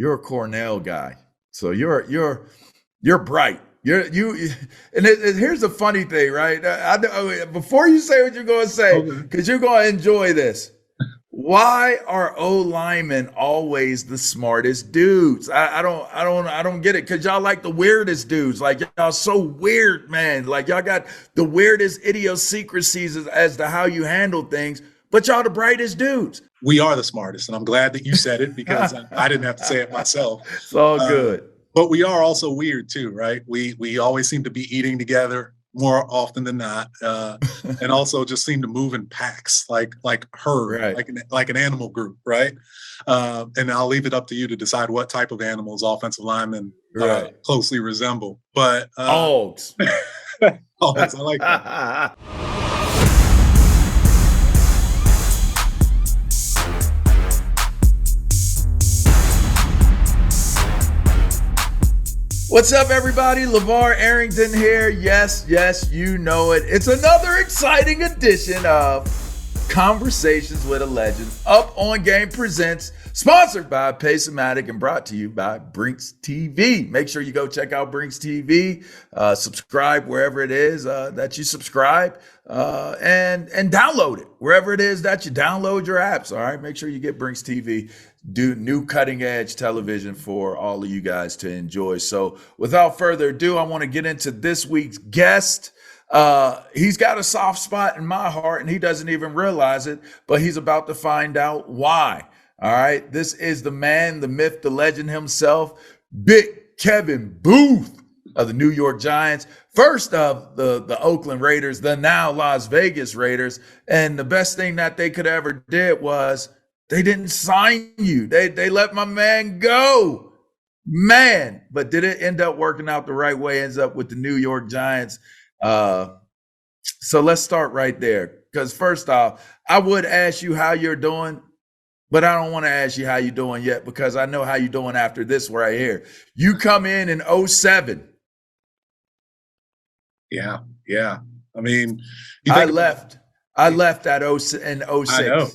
you're a Cornell guy, so you're bright. Here's the funny thing, right? Before you say what you're going to say, Okay. because you're going to enjoy this. Why are O linemen always the smartest dudes? I don't get it. Cause y'all like the weirdest dudes. Like y'all so weird, man. Like y'all got the weirdest idiosyncrasies as to how you handle things, but y'all the brightest dudes. We are the smartest, and I'm glad that you said it because I didn't have to say it myself. It's all good. But we are also weird too, right? We always seem to be eating together more often than not, and also just seem to move in packs, like herd, Right. like an animal group, right? And I'll leave it up to you to decide what type of animals offensive linemen Right. closely resemble. But Dogs. dogs, I like that. What's up, everybody? LaVar Arrington here. Yes, you know it. It's another exciting edition of Conversations with a Legend. Up on Game presents, sponsored by PACE-O-MATIC and brought to you by Brilliance TV. Make sure you go check out Brilliance TV. Subscribe wherever it is that you subscribe, and download it wherever it is that you download your apps. All right, make sure you get Brilliance TV. Do new cutting edge television for all of you guys to enjoy. So without further ado, I want to get into this week's guest. He's got a soft spot in my heart and he doesn't even realize it, but he's about to find out why. All right. This is the man, the myth, the legend himself, Big Kevin Boothe of the New York Giants, first of the Oakland Raiders, the now Las Vegas Raiders. And the best thing that they could ever did was they didn't sign you. They let my man go, man. But did it end up working out the right way? Ends up with the New York Giants. So let's start right there. Because first off, I would ask you how you're doing, but I don't want to ask you how you're doing yet because I know how you're doing after this right here. You come in 2007. Yeah. I mean, I left at 06. I know.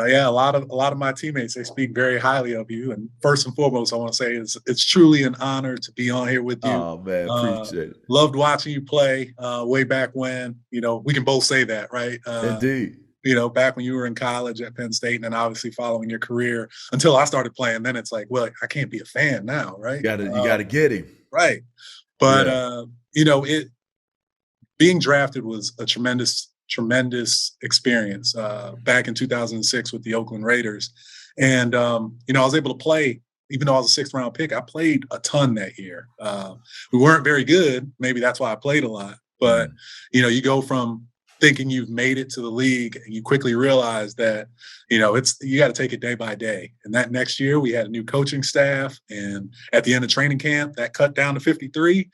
Yeah, a lot of my teammates, they speak very highly of you. And first and foremost, I want to say it's truly an honor to be on here with you. Oh, man, appreciate it. Loved watching you play way back when. You know, we can both say that, right? Indeed. You know, back when you were in college at Penn State and then obviously following your career until I started playing. Then it's like, well, I can't be a fan now, right? You gotta get him. Right. But, you know, being drafted was a tremendous experience back in 2006 with the Oakland Raiders. And, you know, I was able to play, even though I was a 6th round pick, I played a ton that year. We weren't very good. Maybe that's why I played a lot. But, you know, you go from thinking you've made it to the league and you quickly realize that, you know, you got to take it day by day. And that next year we had a new coaching staff. And at the end of training camp, that cut down to 53.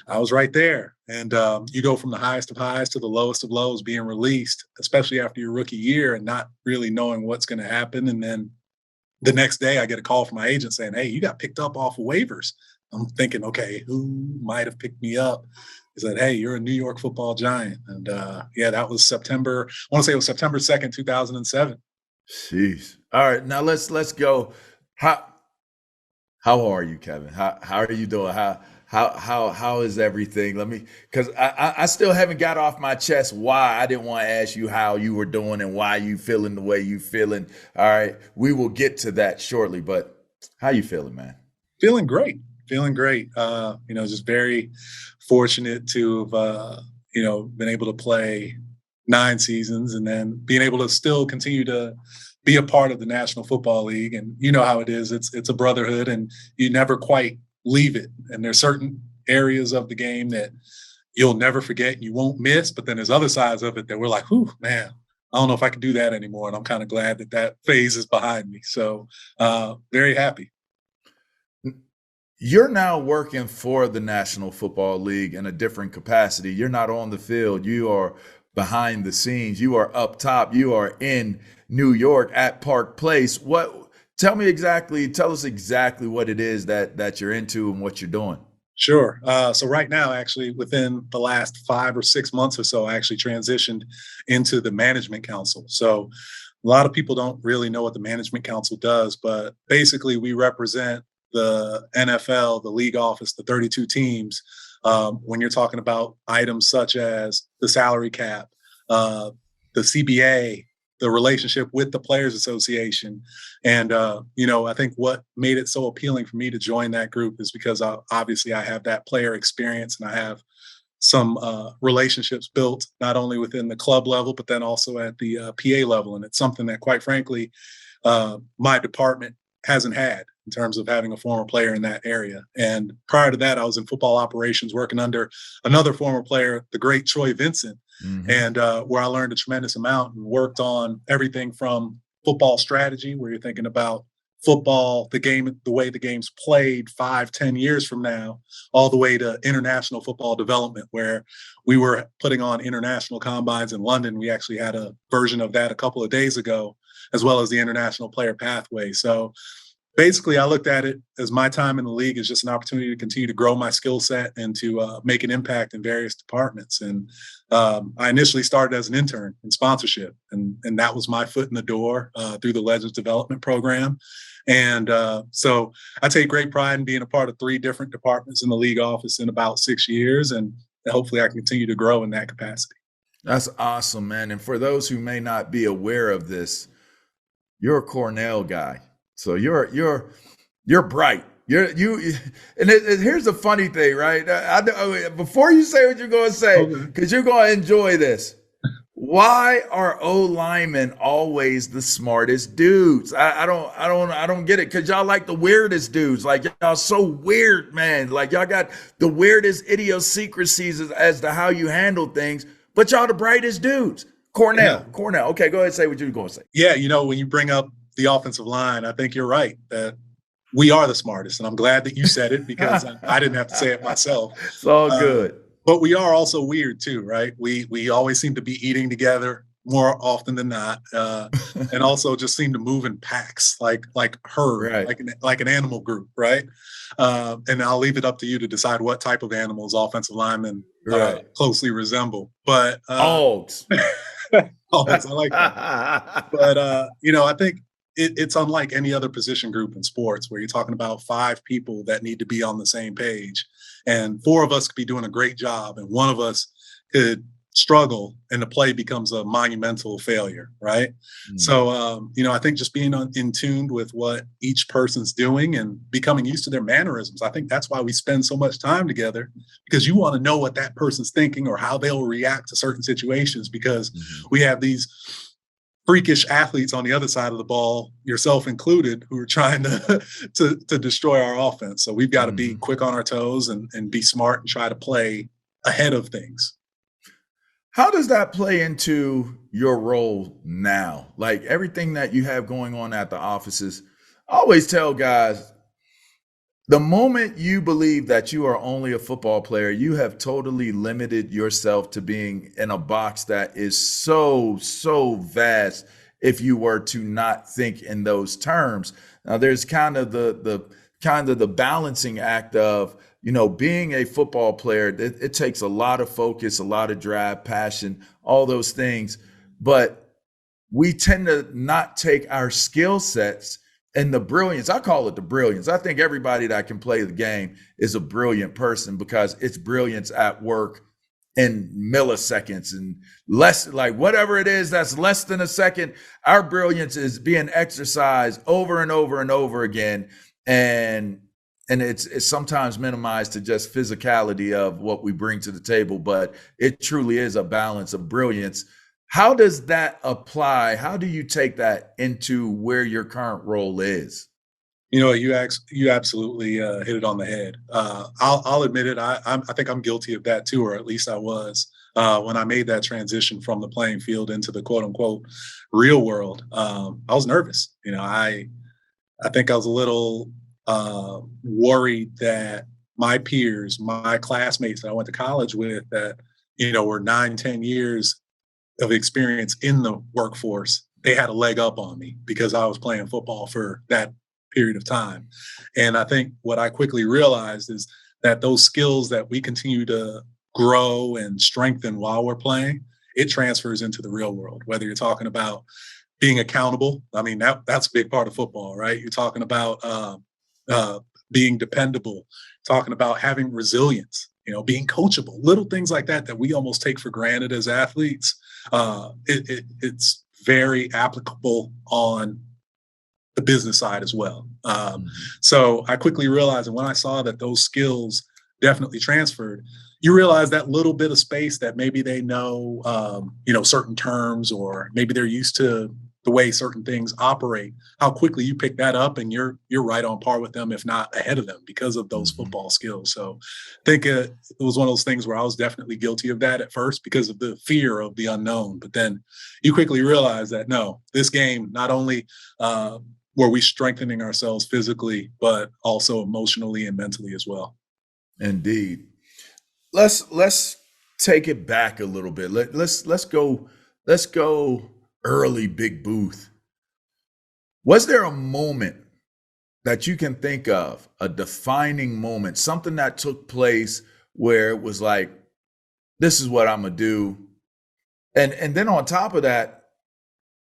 I was right there. And you go from the highest of highs to the lowest of lows being released, especially after your rookie year and not really knowing what's going to happen. And then the next day I get a call from my agent saying, hey, you got picked up off of waivers. I'm thinking, okay, who might have picked me up? He said, hey, you're a New York Football Giant. And yeah, that was September. I want to say it was September 2nd, 2007. Jeez. All right. Now let's go. How are you, Kevin? How are you doing? How is everything? Because I still haven't got off my chest why I didn't want to ask you how you were doing and why you feeling the way you feeling. All right, we will get to that shortly. But how you feeling, man? Feeling great. You know, just very fortunate to have you know, been able to play 9 seasons and then being able to still continue to be a part of the National Football League. And you know how it is. It's a brotherhood, and you never quite leave it. And there's certain areas of the game that you'll never forget and you won't miss. But then there's other sides of it that we're like, whew, man, I don't know if I can do that anymore. And I'm kind of glad that phase is behind me. So very happy. You're now working for the National Football League in a different capacity. You're not on the field. You are behind the scenes. You are up top. You are in New York at Park Place. Tell us exactly what it is that you're into and what you're doing. Sure. So right now, actually, within the last 5 or 6 months or so, I actually transitioned into the Management Council. So a lot of people don't really know what the Management Council does, but basically we represent the NFL, the league office, the 32 teams, when you're talking about items such as the salary cap, the CBA, the relationship with the Players Association. And, I think what made it so appealing for me to join that group is because obviously I have that player experience and I have some relationships built not only within the club level, but then also at the PA level. And it's something that, quite frankly, my department hasn't had in terms of having a former player in that area. And prior to that, I was in football operations working under another former player, the great Troy Vincent, and where I learned a tremendous amount and worked on everything from football strategy, where you're thinking about football, the game, the way the game's played 5-10 years from now, all the way to international football development, where we were putting on international combines in London. We actually had a version of that a couple of days ago, as well as the international player pathway. So basically, I looked at it as my time in the league is just an opportunity to continue to grow my skill set and to make an impact in various departments. And I initially started as an intern in sponsorship, and that was my foot in the door through the Legends Development Program. And so I take great pride in being a part of 3 different departments in the league office in about 6 years, and hopefully I can continue to grow in that capacity. That's awesome, man. And for those who may not be aware of this, you're a Cornell guy. So you're bright. Here's the funny thing, right? Before you say what you're going to say, because you're going to enjoy this. Why are O linemen always the smartest dudes? I don't get it. Because y'all like the weirdest dudes. Like y'all so weird, man. Like y'all got the weirdest idiosyncrasies as to how you handle things. But y'all the brightest dudes. Cornell. Okay, go ahead and say what you're going to say. Yeah, when you bring up the offensive line, I think you're right that we are the smartest. And I'm glad that you said it because I didn't have to say it myself. It's all good. But we are also weird too, right? We always seem to be eating together more often than not, and also just seem to move in packs, like herd, right. like an animal group, right? And I'll leave it up to you to decide what type of animals offensive linemen closely resemble. But dogs. Dogs, I like that. But I think it's unlike any other position group in sports where you're talking about 5 people that need to be on the same page, and 4 of us could be doing a great job and one of us could struggle and the play becomes a monumental failure, right? So, I think just being in tune with what each person's doing and becoming used to their mannerisms, I think that's why we spend so much time together, because you want to know what that person's thinking or how they'll react to certain situations, because we have these freakish athletes on the other side of the ball, yourself included, who are trying to destroy our offense. So we've got to be quick on our toes and be smart and try to play ahead of things. How does that play into your role now? Like everything that you have going on at the offices, I always tell guys, the moment you believe that you are only a football player, you have totally limited yourself to being in a box that is so vast if you were to not think in those terms. Now there's kind of the balancing act of, being a football player. It takes a lot of focus, a lot of drive, passion, all those things. But we tend to not take our skill sets and the brilliance. I call it the brilliance. I think everybody that can play the game is a brilliant person because it's brilliance at work in milliseconds and less, like whatever it is that's less than a second. Our brilliance is being exercised over and over and over again. And it's sometimes minimized to just physicality of what we bring to the table, but it truly is a balance of brilliance. How does that apply? How do you take that into where your current role is? You absolutely hit it on the head. I'll admit it. I think I'm guilty of that too, or at least I was when I made that transition from the playing field into the quote unquote real world. I was nervous. I think I was a little worried that my peers, my classmates that I went to college with, that were 9-10 years of experience in the workforce, they had a leg up on me because I was playing football for that period of time. And I think what I quickly realized is that those skills that we continue to grow and strengthen while we're playing, it transfers into the real world, whether you're talking about being accountable. I mean, that's a big part of football, right? You're talking about being dependable, talking about having resilience, being coachable, little things like that we almost take for granted as athletes. It's very applicable on the business side as well. So I quickly realized, and when I saw that those skills definitely transferred, you realize that little bit of space that maybe they know, certain terms, or maybe they're used to the way certain things operate, how quickly you pick that up and you're right on par with them, if not ahead of them, because of those football skills. So I think it was one of those things where I was definitely guilty of that at first because of the fear of the unknown. But then you quickly realize that, no, this game, not only were we strengthening ourselves physically, but also emotionally and mentally as well. Indeed. Let's take it back a little bit. Let's go early Big Boothe. Was there a moment that you can think of, a defining moment, something that took place where it was like, this is what I'm gonna do? And then on top of that,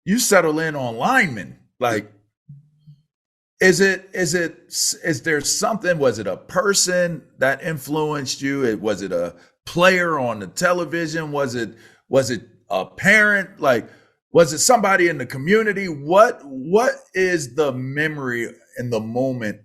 you settle in on linemen. Like, is there something, was it a person that influenced you? Was it a player on the television? Was it a parent? Like, was it somebody in the community? What is the memory in the moment,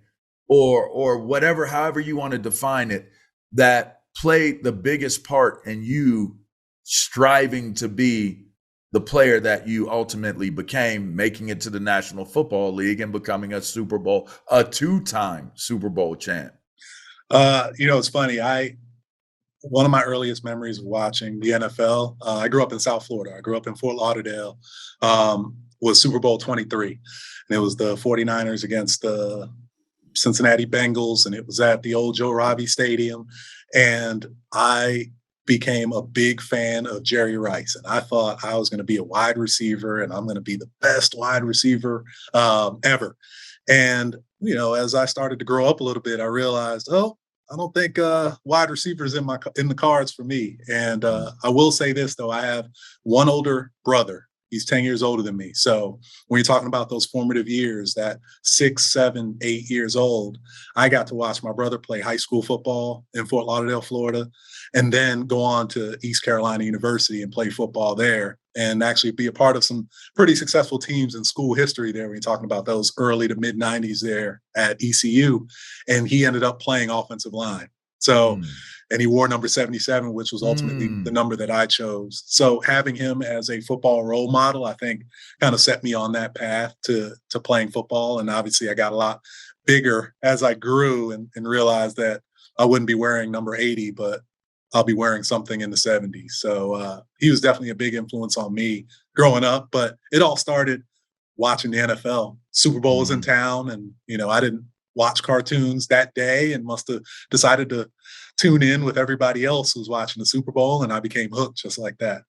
or whatever, however you want to define it, that played the biggest part in you striving to be the player that you ultimately became, making it to the National Football League and becoming a two-time Super Bowl champ? It's funny. One of my earliest memories of watching the NFL, I grew up in South Florida. I grew up in Fort Lauderdale, was Super Bowl 23. And it was the 49ers against the Cincinnati Bengals, and it was at the old Joe Robbie Stadium. And I became a big fan of Jerry Rice. And I thought I was going to be a wide receiver, and I'm going to be the best wide receiver ever. And, as I started to grow up a little bit, I realized, I don't think wide receivers in the cards for me. And I will say this, though. I have one older brother. He's 10 years older than me. So when you're talking about those formative years, that 6, 7, 8 years old, I got to watch my brother play high school football in Fort Lauderdale, Florida, and then go on to East Carolina University and play football there, and actually be a part of some pretty successful teams in school history there when you're talking about those early to mid 90s there at ECU. And he ended up playing offensive line. So, and he wore number 77, which was ultimately the number that I chose. So having him as a football role model, I think, kind of set me on that path to playing football. And obviously I got a lot bigger as I grew and realized that I wouldn't be wearing number 80, but I'll be wearing something in the 70s. So he was definitely a big influence on me growing up. But it all started watching the NFL. Super Bowl was in town, and, I didn't watch cartoons that day and must have decided to tune in with everybody else who's watching the Super Bowl, and I became hooked just like that.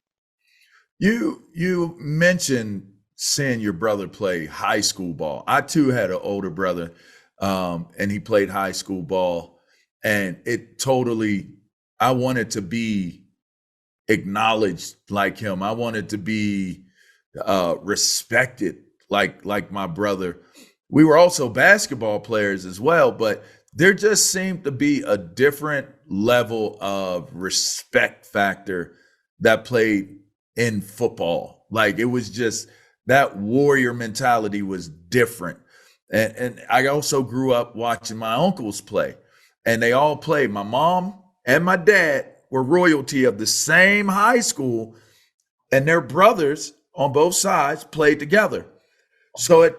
You mentioned seeing your brother play high school ball. I too had an older brother, and he played high school ball, and I wanted to be acknowledged like him. I wanted to be respected like my brother. We were also basketball players as well, but there just seemed to be a different level of respect factor that played in football. Like, it was just, that warrior mentality was different. And I also grew up watching my uncles play, and they all played. My mom and my dad were royalty of the same high school, and their brothers on both sides played together. So it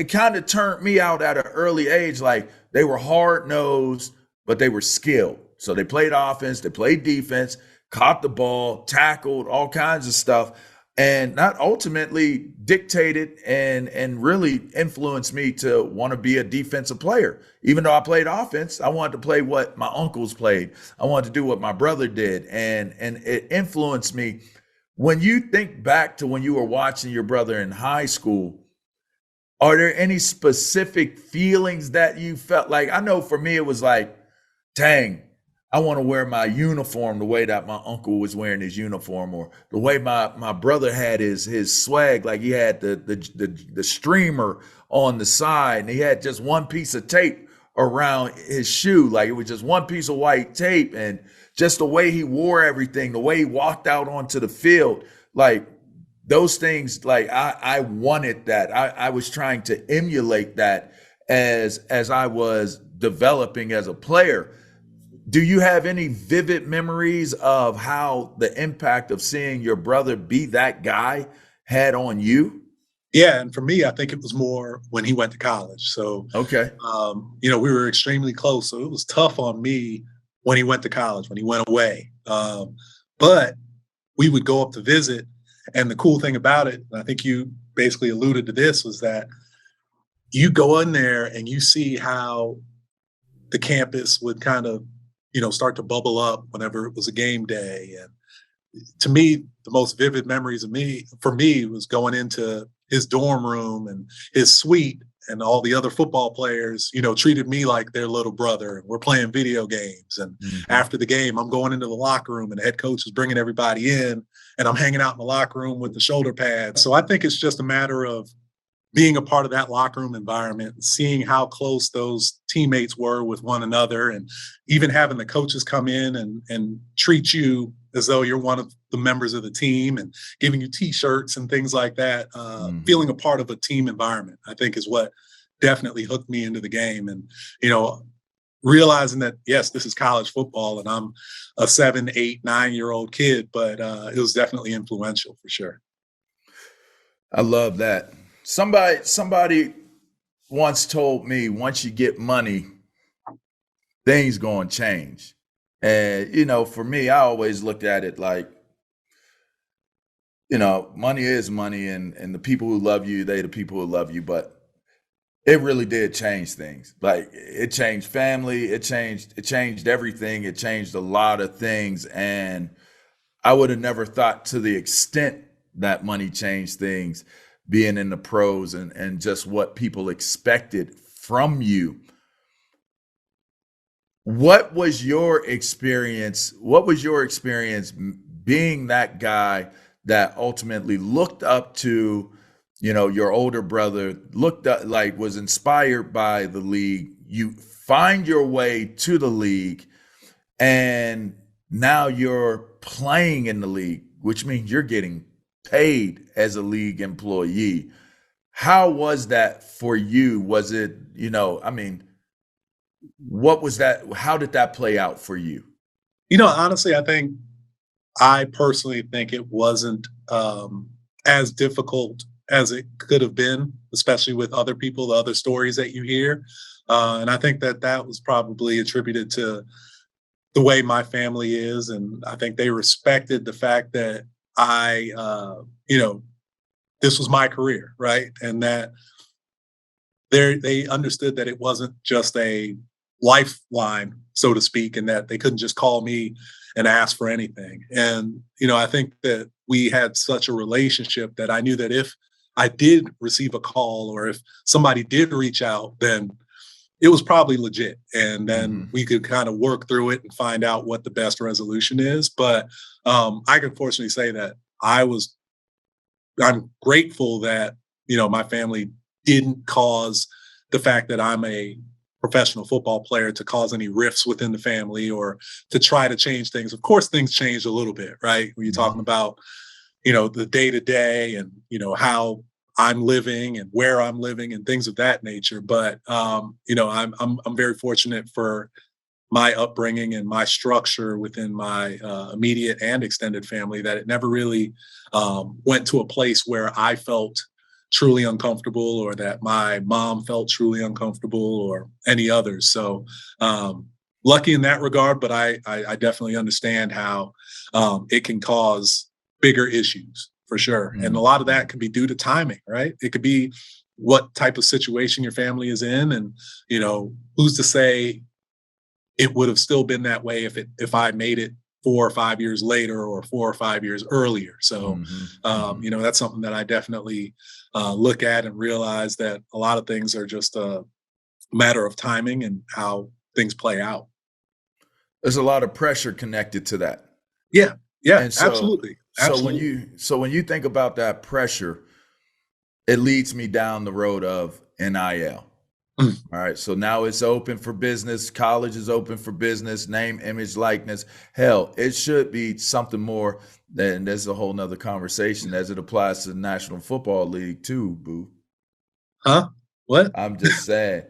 kind of turned me out at an early age. Like, they were hard-nosed, but they were skilled. So they played offense, they played defense, caught the ball, tackled, all kinds of stuff, and that ultimately dictated and really influenced me to want to be a defensive player. Even though I played offense, I wanted to play what my uncles played. I wanted to do what my brother did, and it influenced me. When you think back to when you were watching your brother in high school, are there any specific feelings that you felt? Like, I know for me, it was like, dang, I want to wear my uniform the way that my uncle was wearing his uniform, or the way my brother had his swag. Like, he had the streamer on the side, and he had just one piece of tape around his shoe. Like it was just one piece of white tape, and just the way he wore everything, the way he walked out onto the field, like those things, like I wanted that. I was trying to emulate that as I was developing as a player. Do you have any vivid memories of how the impact of seeing your brother be that guy had on you? Yeah, and for me, I think it was more when he went to college. So, Okay. we were extremely close. So it was tough on me when he went to college, when he went away. But we would go up to visit. And the cool thing about it, and I think you basically alluded to this, was that you go in there and you see how the campus would kind of, start to bubble up whenever it was a game day. And to me, the most vivid memories for me was going into his dorm room and his suite, and all the other football players, treated me like their little brother. And we're playing video games. And after the game, I'm going into the locker room and the head coach is bringing everybody in, and I'm hanging out in the locker room with the shoulder pads. So I think it's just a matter of being a part of that locker room environment and seeing how close those teammates were with one another, and even having the coaches come in and treat you as though you're one of the members of the team and giving you T-shirts and things like that. Feeling a part of a team environment, I think, is what definitely hooked me into the game. And, realizing that, yes, this is college football and I'm a 7, 8, 9-year-old kid, but it was definitely influential for sure. I love that. Somebody once told me, once you get money, things gonna change. And for me, I always looked at it like, money is money, and the people who love you, they the people who love you. But it really did change things. Like it changed family, it changed everything. It changed a lot of things, and I would have never thought to the extent that money changed things, being in the pros and just what people expected from you. What was your experience? What was your experience being that guy that ultimately looked up to, your older brother, looked up, like was inspired by the league? You find your way to the league, and now you're playing in the league, which means you're getting paid as a league employee. How was that for you? Was it, what was that? How did that play out for you? Honestly, I personally think it wasn't as difficult as it could have been, especially with other people, the other stories that you hear. And I think that was probably attributed to the way my family is. And I think they respected the fact that this was my career, right? And that they understood that it wasn't just a lifeline, so to speak, and that they couldn't just call me and ask for anything. And, I think that we had such a relationship that I knew that if I did receive a call or if somebody did reach out, then it was probably legit. And then we could kind of work through it and find out what the best resolution is. But I can fortunately say that I'm grateful that, my family didn't cause the fact that I'm a professional football player to cause any rifts within the family or to try to change things. Of course, things changed a little bit, right? When you're talking about, the day-to-day and, how I'm living and where I'm living and things of that nature. But, I'm very fortunate for my upbringing and my structure within my immediate and extended family that it never really went to a place where I felt truly uncomfortable or that my mom felt truly uncomfortable or any others. So lucky in that regard, but I definitely understand how it can cause bigger issues for sure. And a lot of that can be due to timing, right? It could be what type of situation your family is in. And, who's to say it would have still been that way if I made it 4 or 5 years later or 4 or 5 years earlier. So, that's something that I definitely look at and realize that a lot of things are just a matter of timing and how things play out. There's a lot of pressure connected to that. Yeah, And so, absolutely. So when you think about that pressure, it leads me down the road of NIL. All right, so now it's open for business. College is open for business. Name, image, likeness. Hell, it should be something more. Than there's a whole nother conversation as it applies to the National Football League too, Boo. Huh? What? I'm just saying.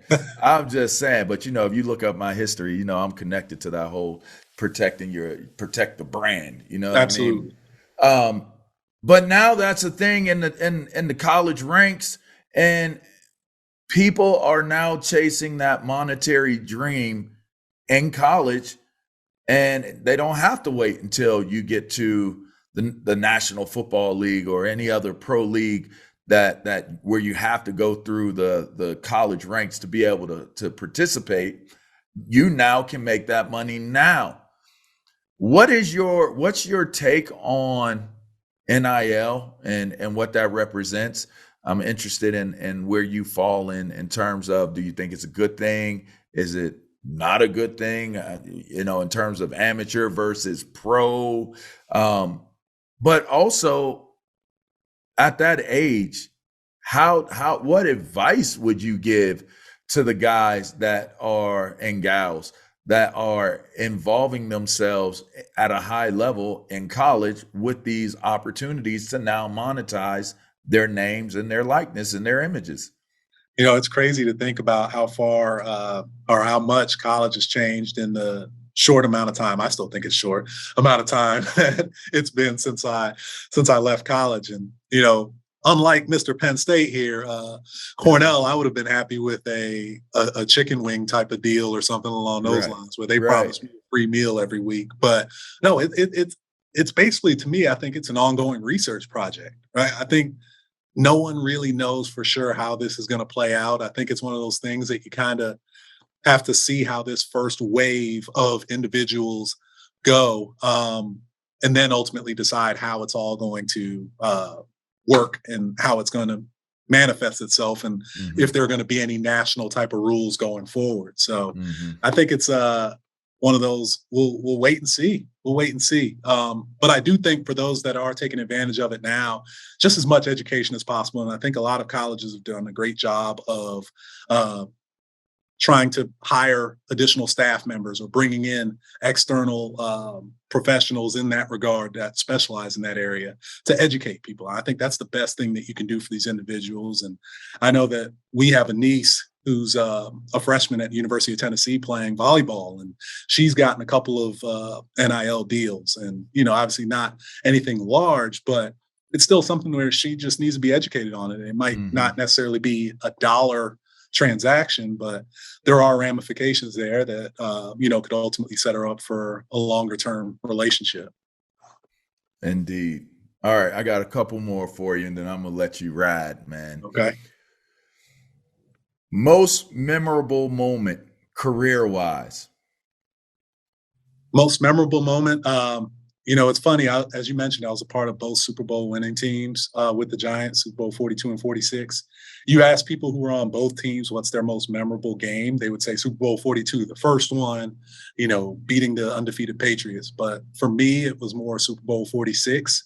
I'm just saying. But if you look up my history, I'm connected to that whole protect the brand. You know what I mean? Absolutely. But now that's a thing in the college ranks, and people are now chasing that monetary dream in college, and they don't have to wait until you get to the National Football League or any other pro league that where you have to go through the college ranks to be able to participate. You now can make that money now. What's your take on NIL and what that represents? I'm interested in where you fall in terms of, do you think it's a good thing? Is it not a good thing? In terms of amateur versus pro, but also at that age, what advice would you give to the guys that are and gals that are involving themselves at a high level in college with these opportunities to now monetize their names and their likeness and their images? It's crazy to think about how far or how much college has changed in the short amount of time. I still think it's short amount of time that it's been since I left college. And, unlike Mr. Penn State here, Cornell, I would have been happy with a chicken wing type of deal or something along those lines, where they promised me a free meal every week. But no, it's basically, to me, I think it's an ongoing research project, right? I think no one really knows for sure how this is going to play out. I think it's one of those things that you kind of have to see how this first wave of individuals go, and then ultimately decide how it's all going to work and how it's going to manifest itself, and if there are going to be any national type of rules going forward. So I think it's one of those, we'll wait and see. We'll wait and see. But I do think for those that are taking advantage of it now, just as much education as possible. And I think a lot of colleges have done a great job of trying to hire additional staff members or bringing in external professionals in that regard that specialize in that area to educate people. I think that's the best thing that you can do for these individuals. And I know that we have a niece who's a freshman at the University of Tennessee playing volleyball, and she's gotten a couple of NIL deals, and, obviously not anything large, but it's still something where she just needs to be educated on it. It might not necessarily be a dollar transaction, but there are ramifications there that, could ultimately set her up for a longer term relationship. Indeed. All right. I got a couple more for you, and then I'm going to let you ride, man. Okay. Most memorable moment career-wise? Most memorable moment? It's funny. As you mentioned, I was a part of both Super Bowl winning teams with the Giants, Super Bowl 42 and 46. You ask people who were on both teams what's their most memorable game, they would say Super Bowl 42, the first one, beating the undefeated Patriots. But for me, it was more Super Bowl 46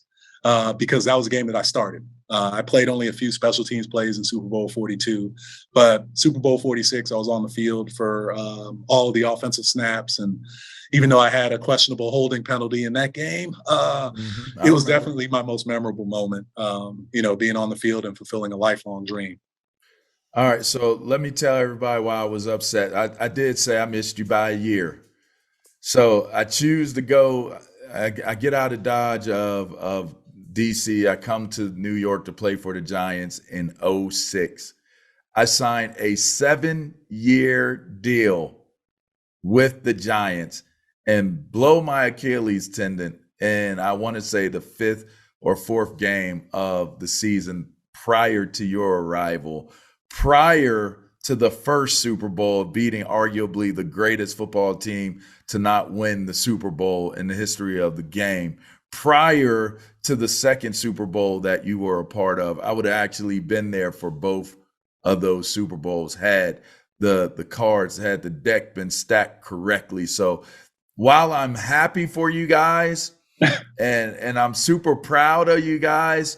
because that was a game that I started. I played only a few special teams plays in Super Bowl 42, but Super Bowl 46, I was on the field for all of the offensive snaps. And even though I had a questionable holding penalty in that game, it was definitely my most memorable moment, being on the field and fulfilling a lifelong dream. All right. So let me tell everybody why I was upset. I did say I missed you by a year. So I choose to go, I get out of Dodge of DC. I come to New York to play for the Giants in 2006. I signed a 7-year deal with the Giants and blow my Achilles tendon. And I want to say the 5th or 4th game of the season prior to your arrival, prior to the first Super Bowl, beating arguably the greatest football team to not win the Super Bowl in the history of the game, prior to the second Super Bowl that you were a part of. I would have actually been there for both of those Super Bowls had the cards, had the deck been stacked correctly. So while I'm happy for you guys and I'm super proud of you guys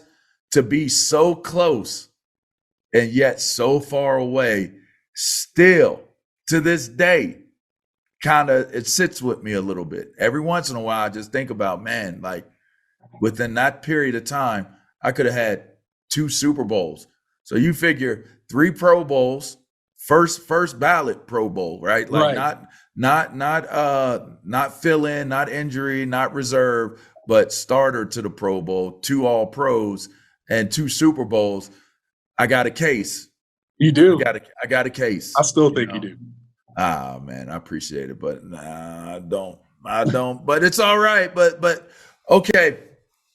to be so close and yet so far away, still to this day, it sits with me a little bit. Every once in a while, I just think about, man, like within that period of time, I could have had 2 Super Bowls. So you figure 3 Pro Bowls, first ballot Pro Bowl, right? Like not fill in, not injury, not reserve, but starter to the Pro Bowl, 2 All Pros, and 2 Super Bowls. I got a case. You do. I got a case. I still think you do. Ah, man, I appreciate it, but nah, I don't. But it's all right. But okay,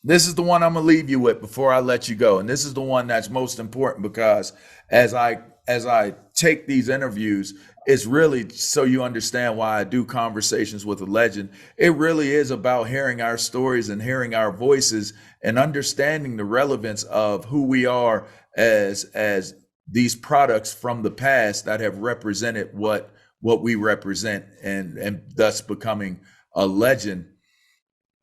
this is the one I'm gonna leave you with before I let you go, and this is the one that's most important, because as I take these interviews, it's really so you understand why I do Conversations with a Legend. It really is about hearing our stories and hearing our voices and understanding the relevance of who we are as these products from the past that have represented what we represent and thus becoming a legend.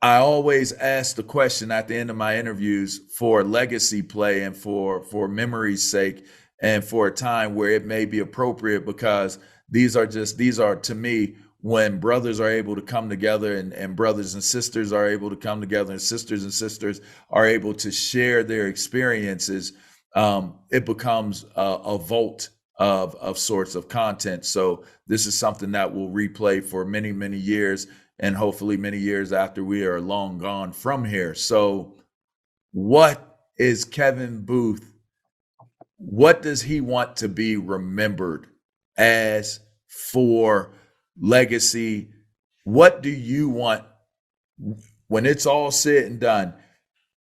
I always ask the question at the end of my interviews for legacy play and for memory's sake and for a time where it may be appropriate, because these are to me when brothers are able to come together and brothers and sisters are able to come together and sisters are able to share their experiences. It becomes a vault of sorts of content. So this is something that will replay for many, many years, and hopefully many years after we are long gone from here. So what is Kevin Boothe? What does he want to be remembered as for legacy? What do you want when it's all said and done?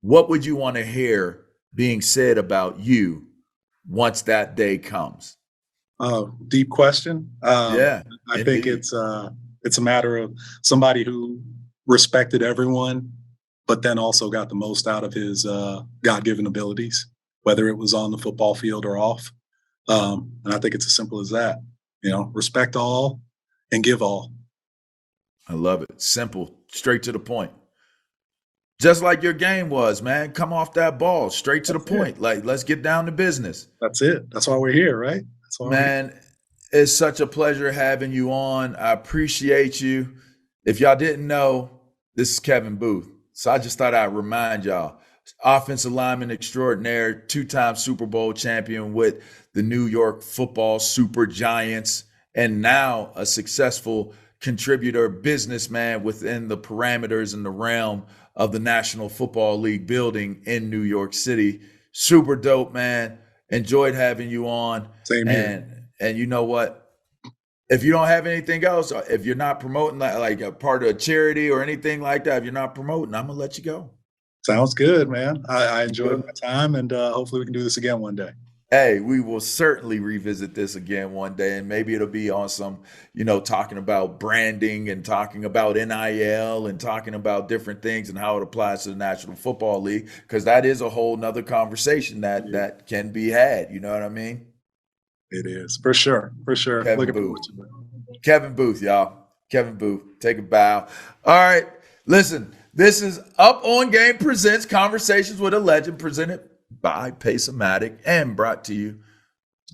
What would you want to hear being said about you once that day comes? Deep question. Yeah, I think it's a matter of somebody who respected everyone, but then also got the most out of his God-given abilities, whether it was on the football field or off. And I think it's as simple as that. Respect all and give all. I love it. Simple, straight to the point. Just like your game was, man. Come off that ball, straight to the point. Like, let's get down to business. That's it. That's why we're here, right? Man, it's such a pleasure having you on. I appreciate you. If y'all didn't know, this is Kevin Boothe. So I just thought I'd remind y'all. Offensive lineman extraordinaire, 2-time Super Bowl champion with the New York Football Super Giants, and now a successful contributor, businessman within the parameters and the realm of the National Football League building in New York City. Super dope, man. Enjoyed having you on. Same here. And you know what? If you don't have anything else, if you're not promoting like a part of a charity or anything like that, if you're not promoting, I'm going to let you go. Sounds good, man. I enjoyed my time, and hopefully we can do this again one day. Hey, we will certainly revisit this again one day, and maybe it'll be on some, talking about branding and talking about NIL and talking about different things and how it applies to the National Football League, because that is a whole nother conversation that can be had. You know what I mean? It is, for sure. Kevin Boothe, y'all. Kevin Boothe, take a bow. All right, listen, this is Up On Game presents Conversations with a Legend, presented by PACE-O-MATIC and brought to you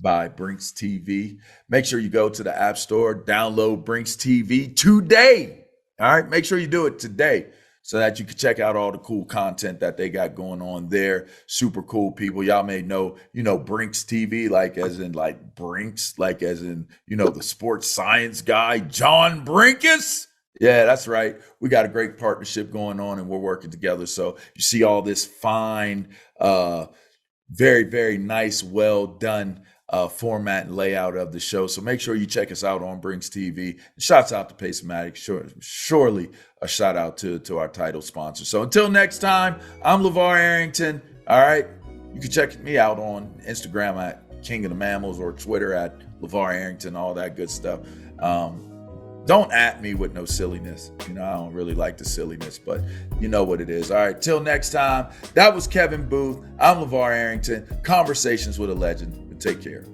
by Brinks TV. Make sure you go to the App Store, download Brinks TV today. All right, make sure you do it today so that you can check out all the cool content that they got going on there. Super cool people. Y'all may know, Brinks TV, like as in like Brinks, like as in, the sports science guy, John Brinkus. Yeah, that's right. We got a great partnership going on and we're working together. So you see all this fine, very, very nice, well done format and layout of the show. So make sure you check us out on Brinks TV. Shouts out to PACE-O-MATIC. Surely a shout out to our title sponsor. So until next time, I'm LaVar Arrington. All right. You can check me out on Instagram at King of the Mammals or Twitter at LaVar Arrington, all that good stuff. Don't at me with no silliness. I don't really like the silliness, but you know what it is. All right, till next time. That was Kevin Boothe. I'm LaVar Arrington. Conversations with a Legend. Take care.